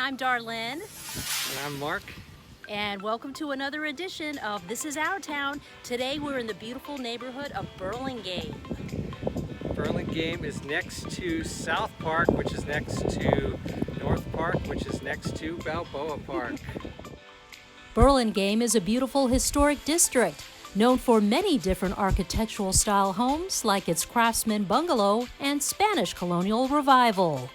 I'm Darlene. And I'm Mark. And welcome to another edition of This Is Our Town. Today we're in the beautiful neighborhood of Burlingame. Burlingame is next to South Park, which is next to North Park, which is next to Balboa Park. Burlingame is a beautiful historic district, known for many different architectural style homes like its Craftsman Bungalow and Spanish Colonial Revival.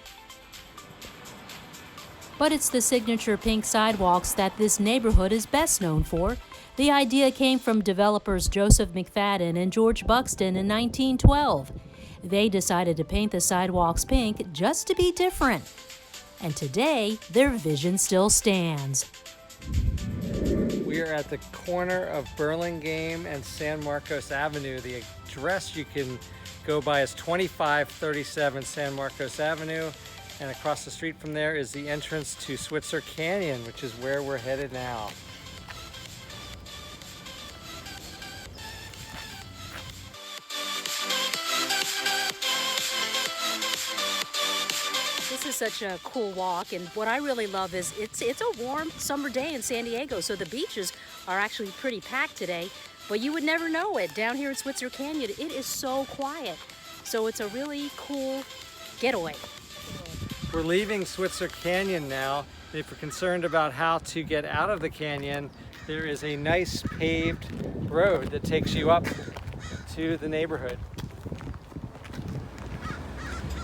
But it's the signature pink sidewalks that this neighborhood is best known for. The idea came from developers Joseph McFadden and George Buxton in 1912. They decided to paint the sidewalks pink just to be different. And today, their vision still stands. We are at the corner of Burlingame and San Marcos Avenue. The address you can go by is 2537 San Marcos Avenue. And across the street from there is the entrance to Switzer Canyon, which is where we're headed now. This is such a cool walk, and what I really love is it's a warm summer day in San Diego, so the beaches are actually pretty packed today, but you would never know it. Down here in Switzer Canyon, it is so quiet. So it's a really cool getaway. We're leaving Switzer Canyon now. If you're concerned about how to get out of the canyon, there is a nice paved road that takes you up to the neighborhood.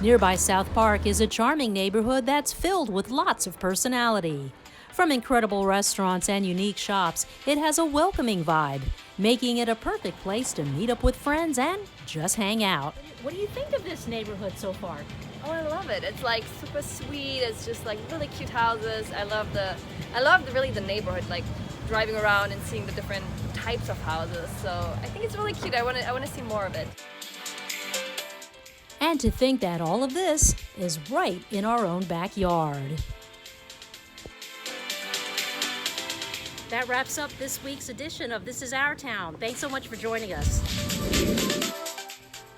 Nearby South Park is a charming neighborhood that's filled with lots of personality. From incredible restaurants and unique shops, it has a welcoming vibe, making it a perfect place to meet up with friends and just hang out. What do you think of this neighborhood so far? Oh, I love it. It's like super sweet. It's just like really cute houses. I love really the neighborhood, like driving around and seeing the different types of houses. So I think it's really cute. I want to see more of it. And to think that all of this is right in our own backyard. That wraps up this week's edition of This Is Our Town. Thanks so much for joining us.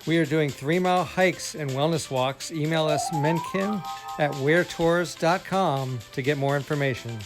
We are doing 3-mile hikes and wellness walks. Email us menken@weartours.com to get more information.